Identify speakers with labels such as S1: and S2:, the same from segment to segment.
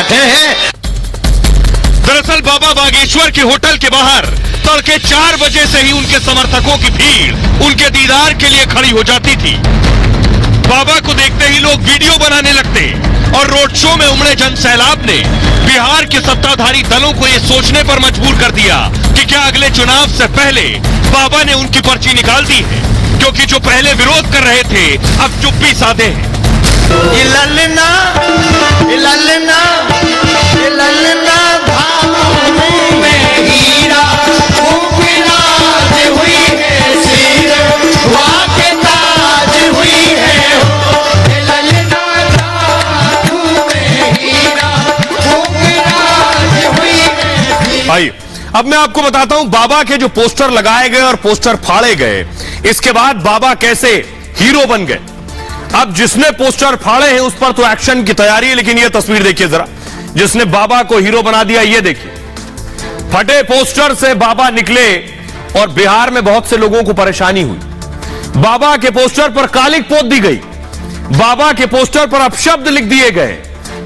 S1: कठिन है।
S2: दरअसल बाबा बागेश्वर के होटल के बाहर तड़के 4 बजे से ही उनके समर्थकों की भीड़ उनके दीदार के लिए खड़ी हो जाती थी। बाबा को देखते ही लोग वीडियो बनाने लगते और रोड शो में उमड़े जन सैलाब ने बिहार के सत्ताधारी दलों को यह सोचने पर मजबूर कर दिया कि क्या अगले चुनाव से पहले बाबा ने उनकी पर्ची निकाल दी है, क्योंकि जो पहले विरोध कर रहे थे अब चुप्पी साधे हैं।
S1: ललना ललना ललना भालू में हीरा हुई है सिर वाके ताज हुई है हो। ललना भालू में हीरा हुई है।
S2: आइए अब मैं आपको बताता हूं बाबा के जो पोस्टर लगाए गए और पोस्टर फाड़े गए, इसके बाद बाबा कैसे हीरो बन गए। अब जिसने पोस्टर फाड़े हैं उस पर तो एक्शन की तैयारी है, लेकिन यह तस्वीर देखिए जरा, जिसने बाबा को हीरो बना दिया। यह देखिए, फटे पोस्टर से बाबा निकले और बिहार में बहुत से लोगों को परेशानी हुई। बाबा के पोस्टर पर कालिक पोत दी गई, बाबा के पोस्टर पर अपशब्द लिख दिए गए,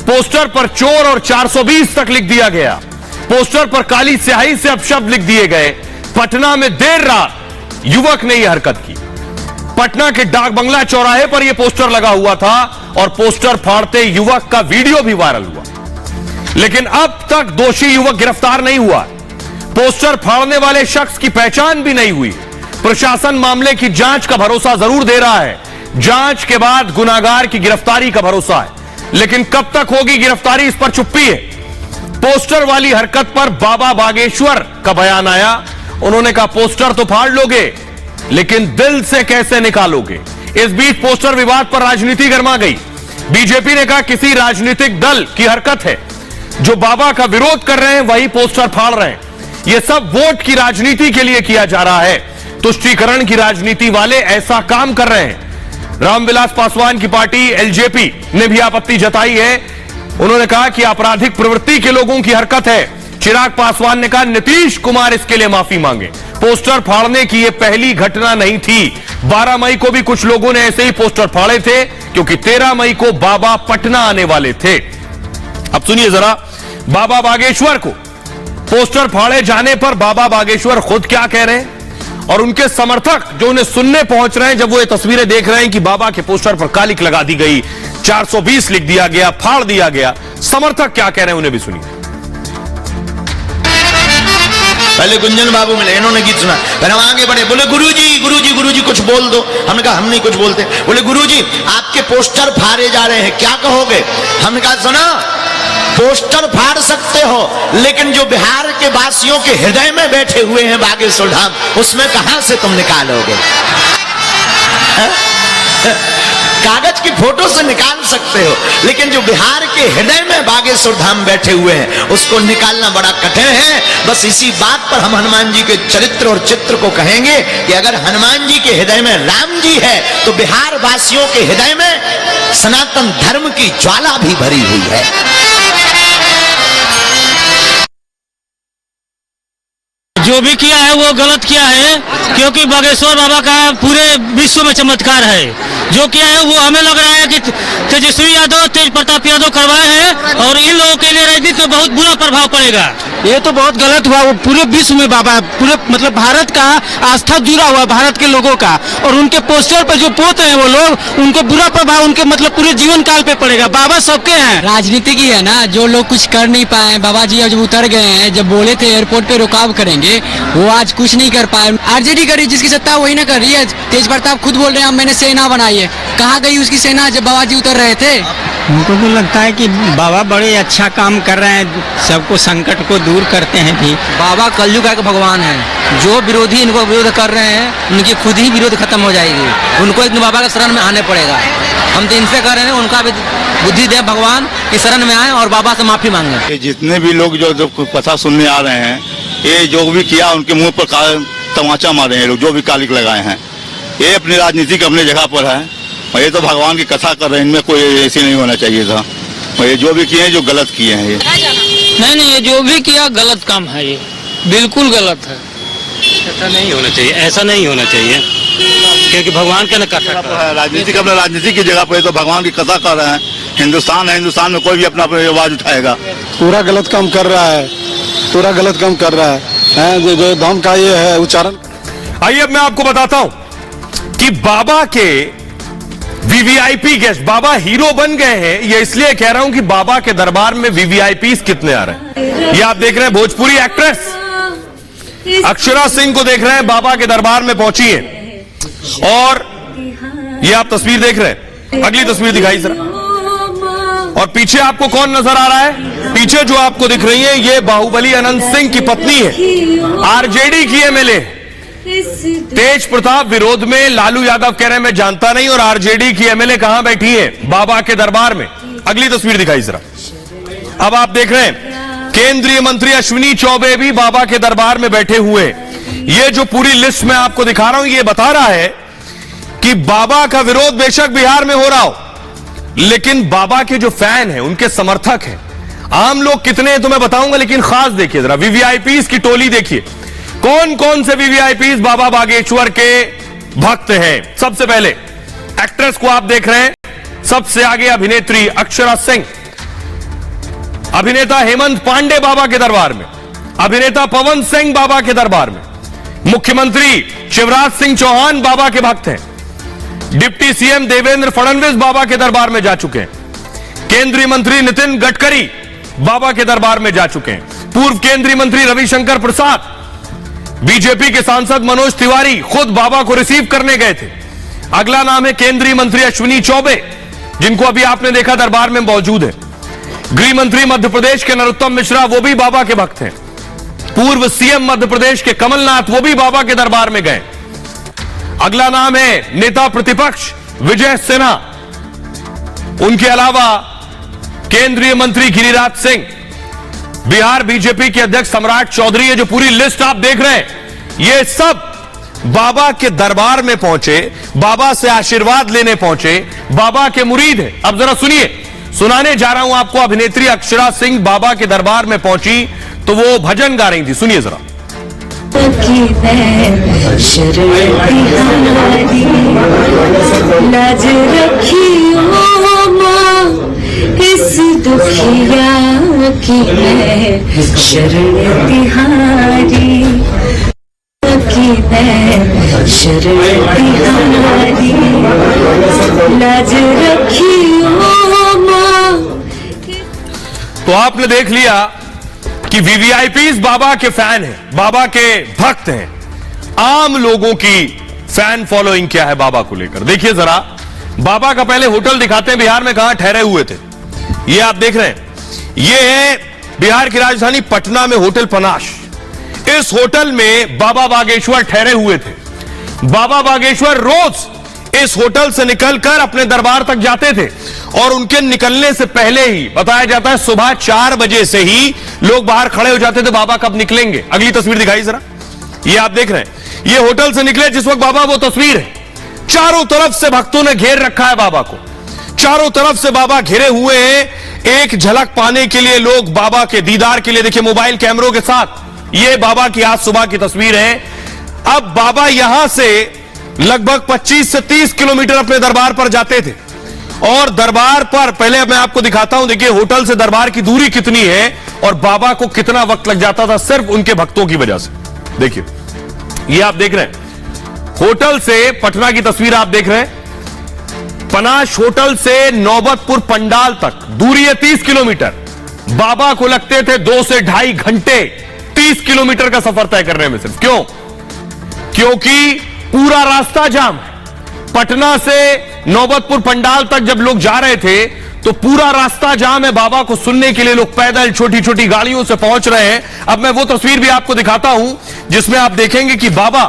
S2: पोस्टर पर चोर और 420 तक लिख दिया गया, पोस्टर पर काली स्याही से अपशब्द लिख दिए गए। पटना में देर रात युवक ने यह हरकत की। पटना के डाक बंगला चौराहे पर यह पोस्टर लगा हुआ था और पोस्टर फाड़ते युवक का वीडियो भी वायरल हुआ, लेकिन अब तक दोषी युवक गिरफ्तार नहीं हुआ। पोस्टर फाड़ने वाले शख्स की पहचान भी नहीं हुई। प्रशासन मामले की जांच का भरोसा जरूर दे रहा है, जांच के बाद गुनाहगार की गिरफ्तारी का भरोसा है, लेकिन कब तक होगी गिरफ्तारी, इस पर चुप्पी है। पोस्टर वाली हरकत पर बाबा बागेश्वर का बयान आया। उन्होंने कहा पोस्टर तो फाड़ लोगे, लेकिन दिल से कैसे निकालोगे। इस बीच पोस्टर विवाद पर राजनीति गर्मा गई। बीजेपी ने कहा किसी राजनीतिक दल की हरकत है, जो बाबा का विरोध कर रहे हैं वही पोस्टर फाड़ रहे हैं। यह सब वोट की राजनीति के लिए किया जा रहा है। तुष्टीकरण की राजनीति वाले ऐसा काम कर रहे हैं। रामविलास पासवान की पार्टी एलजेपी ने भी आपत्ति जताई है। उन्होंने कहा कि आपराधिक प्रवृत्ति के लोगों की हरकत है। चिराग पासवान ने कहा नीतीश कुमार इसके लिए माफी मांगे। पोस्टर फाड़ने की यह पहली घटना नहीं थी। 12 मई को भी कुछ लोगों ने ऐसे ही पोस्टर फाड़े थे, क्योंकि 13 मई को बाबा पटना आने वाले थे। अब सुनिए जरा, बाबा बागेश्वर को पोस्टर फाड़े जाने पर बाबा बागेश्वर खुद क्या कह रहे हैं और उनके समर्थक जो उन्हें सुनने पहुंच रहे हैं जब वो ये तस्वीरें देख रहे हैं कि बाबा के पोस्टर पर कालिक लगा दी गई, 420 लिख दिया गया, फाड़ दिया गया। समर्थक क्या कह रहे हैं उन्हें भी सुनिए।
S1: पहले गुंजन बाबू मिले, इन्होंने गीत सुना, फिर हम आगे बढ़े, बोले गुरुजी गुरुजी गुरुजी कुछ बोल दो। हमने कहा हम नहीं कुछ बोलते। बोले गुरुजी आपके पोस्टर फाड़े जा रहे हैं, क्या कहोगे। हमने कहा सुना, पोस्टर फाड़ सकते हो, लेकिन जो बिहार के वासियों के हृदय में बैठे हुए हैं बागेश्वर धाम, उसमें कहां से तुम निकालोगे। कागज की फोटो से निकाल सकते हो, लेकिन जो बिहार के हृदय में बागेश्वर धाम बैठे हुए हैं उसको निकालना बड़ा कठिन है। बस इसी बात पर हम हनुमान जी के चरित्र और चित्र को कहेंगे कि अगर हनुमान जी के हृदय में राम जी है, तो बिहार वासियों के हृदय में सनातन धर्म की ज्वाला भी भरी हुई है।
S3: जो भी किया है वो गलत किया है, क्योंकि बागेश्वर बाबा का पूरे विश्व में चमत्कार है। जो किया है वो हमें लग रहा है कि तेजस्वी यादव, तेज प्रताप यादव करवाए हैं और इन लोगों के लिए राजनीति में बहुत बुरा प्रभाव पड़ेगा।
S4: ये तो बहुत गलत हुआ। वो पूरे विश्व में बाबा, पूरे मतलब भारत का आस्था जुड़ा हुआ, भारत के लोगों का, और उनके पोस्टर पर जो पोत रहे हैं वो लोग, उनको बुरा प्रभाव उनके मतलब पूरे जीवन काल पे पड़ेगा। बाबा सबके हैं।
S5: राजनीति की है ना, जो लोग कुछ कर नहीं पाए, बाबा जी जब उतर गए हैं, जब बोले थे एयरपोर्ट पे रुकाव करेंगे, वो आज कुछ नहीं कर पाए। आरजेडी करी, जिसकी सत्ता वही ना कर रही है। तेज प्रताप खुद बोल रहे हैं मैंने सेना बनाई है, कहाँ गई उसकी सेना जब बाबा जी उतर रहे थे।
S4: उनको तो लगता है कि बाबा बड़े अच्छा काम कर रहे हैं, सबको संकट को दूर करते हैं भी।
S5: बाबा कलयुग का भगवान है, जो विरोधी इनको विरोध कर रहे हैं उनकी खुद ही विरोध खत्म हो जाएगी। उनको एक बाबा के शरण में आने पड़ेगा। हम तो इनसे कर रहे हैं, उनका भी बुद्धि दे भगवान की शरण में आए और बाबा से माफी मांगे।
S6: जितने भी लोग जो कथा सुनने आ रहे हैं, ये जो भी किया उनके मुंह पर तमाचा मारे हैं लोग, जो भी कालिक लगाए हैं, ये अपनी राजनीति के अपने जगह पर है। और ये तो भगवान की कथा कर रहे हैं, इनमें कोई ऐसी नहीं होना चाहिए था। और ये जो भी किए हैं, जो गलत किए हैं, ये
S3: नहीं, ये जो भी किया गलत काम है, ये बिल्कुल गलत है।
S7: ऐसा नहीं होना चाहिए, ऐसा नहीं होना चाहिए, क्योंकि भगवान का न कथा
S6: राजनीति अपने राजनीति की जगह पर तो भगवान की कथा कर रहे हैं। हिंदुस्तान है, हिंदुस्तान में कोई भी अपना अपनी आवाज उठाएगा।
S8: पूरा गलत काम कर रहा है, पूरा गलत काम कर रहा है। जो धर्म का ये है उच्चारण।
S2: आइए अब मैं आपको बताता हूं कि बाबा के वीवीआईपी गेस्ट, बाबा हीरो बन गए हैं। ये इसलिए कह रहा हूं कि बाबा के दरबार में वीवीआईपी कितने आ रहे हैं। ये आप देख रहे हैं भोजपुरी एक्ट्रेस अक्षरा सिंह को देख रहे हैं, बाबा के दरबार में पहुंची है। और ये आप तस्वीर देख रहे हैं, अगली तस्वीर दिखाई जरा। और पीछे आपको कौन नजर आ रहा है? पीछे जो आपको दिख रही है ये बाहुबली अनंत सिंह की पत्नी है, आरजेडी की एमएलए तेज प्रताप। विरोध में लालू यादव कह रहे हैं मैं जानता नहीं, और आरजेडी की एमएलए कहां बैठी है? बाबा के दरबार में। अगली तस्वीर दिखाई जरा। अब आप देख रहे हैं केंद्रीय मंत्री अश्विनी चौबे भी बाबा के दरबार में बैठे हुए। ये जो पूरी लिस्ट मैं आपको दिखा रहा हूं ये बता रहा है कि बाबा का विरोध बेशक बिहार में हो रहा हो, लेकिन बाबा के जो फैन हैं, उनके समर्थक हैं, आम लोग कितने हैं तो मैं बताऊंगा, लेकिन खास देखिए जरा वीवीआईपीज की टोली देखिए। कौन कौन से वीवीआईपीज बाबा बागेश्वर के भक्त हैं। सबसे पहले एक्ट्रेस को आप देख रहे हैं, सबसे आगे अभिनेत्री अक्षरा सिंह, अभिनेता हेमंत पांडे बाबा के दरबार में, अभिनेता पवन सिंह बाबा के दरबार में, मुख्यमंत्री शिवराज सिंह चौहान बाबा के भक्त हैं, डिप्टी सीएम देवेंद्र फडणवीस बाबा के दरबार में जा चुके हैं, केंद्रीय मंत्री नितिन गडकरी बाबा के दरबार में जा चुके हैं, पूर्व केंद्रीय मंत्री रविशंकर प्रसाद, बीजेपी के सांसद मनोज तिवारी खुद बाबा को रिसीव करने गए थे। अगला नाम है केंद्रीय मंत्री अश्विनी चौबे, जिनको अभी आपने देखा दरबार में मौजूद है। गृह मंत्री मध्य प्रदेश के नरोत्तम मिश्रा, वो भी बाबा के भक्त हैं। पूर्व सीएम मध्य प्रदेश के कमलनाथ, वो भी बाबा के दरबार में गए। अगला नाम है नेता प्रतिपक्ष विजय सिन्हा, उनके अलावा केंद्रीय मंत्री गिरिराज सिंह, बिहार बीजेपी के अध्यक्ष सम्राट चौधरी। ये जो पूरी लिस्ट आप देख रहे हैं, ये सब बाबा के दरबार में पहुंचे, बाबा से आशीर्वाद लेने पहुंचे, बाबा के मुरीद हैं। अब जरा सुनिए, सुनाने जा रहा हूं आपको। अभिनेत्री अक्षरा सिंह बाबा के दरबार में पहुंची तो वो भजन गा रही थी, सुनिए जरा।
S9: लाज रखी इस दुखिया की है शरण तिहारी, की है शरण तिहारी, लाज रखी
S2: तो आपने देख लिया कि वीवीआईपीज बाबा के फैन हैं, बाबा के भक्त हैं। आम लोगों की फैन फॉलोइंग क्या है बाबा को लेकर, देखिए जरा। बाबा का पहले होटल दिखाते हैं बिहार में कहां ठहरे हुए थे। ये आप देख रहे हैं, ये है बिहार की राजधानी पटना में होटल पनाश। इस होटल में बाबा बागेश्वर ठहरे हुए थे। बाबा बागेश्वर रोज इस होटल से निकलकर अपने दरबार तक जाते थे, और उनके निकलने से पहले ही बताया जाता है सुबह 4 बजे से ही लोग बाहर खड़े हो जाते थे, बाबा कब निकलेंगे। अगली तस्वीर दिखाई जरा। ये आप देख रहे हैं, ये होटल से निकले जिस वक्त बाबा, वो तस्वीर है। चारों तरफ से भक्तों ने घेर रखा है बाबा को, चारों तरफ से बाबा घिरे हुए हैं। एक झलक पाने के लिए लोग बाबा के दीदार के लिए, देखिए मोबाइल कैमरों के साथ, ये बाबा की आज सुबह की तस्वीर है। अब बाबा यहां से लगभग 25 से 30 किलोमीटर अपने दरबार पर जाते थे, और दरबार पर पहले मैं आपको दिखाता हूं, देखिए होटल से दरबार की दूरी कितनी है और बाबा को कितना वक्त लग जाता था सिर्फ उनके भक्तों की वजह से। देखिए ये आप देख रहे हैं, होटल से पटना की तस्वीर आप देख रहे हैं। पनाश होटल से नौबतपुर पंडाल तक दूरी है 30 किलोमीटर। बाबा को लगते थे 2 से 2.5 घंटे 30 किलोमीटर का सफर तय करने में सिर्फ। क्यों? क्योंकि पूरा रास्ता जाम है। पटना से नौबतपुर पंडाल तक जब लोग जा रहे थे तो पूरा रास्ता जाम है। बाबा को सुनने के लिए लोग पैदल छोटी छोटी गाड़ियों से पहुंच रहे हैं। अब मैं वो तस्वीर भी आपको दिखाता हूं जिसमें आप देखेंगे कि बाबा,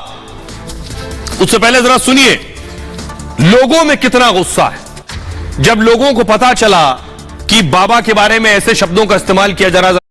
S2: उससे पहले जरा सुनिए लोगों में कितना गुस्सा है जब लोगों को पता चला कि बाबा के बारे में ऐसे शब्दों का इस्तेमाल किया जा रहा है।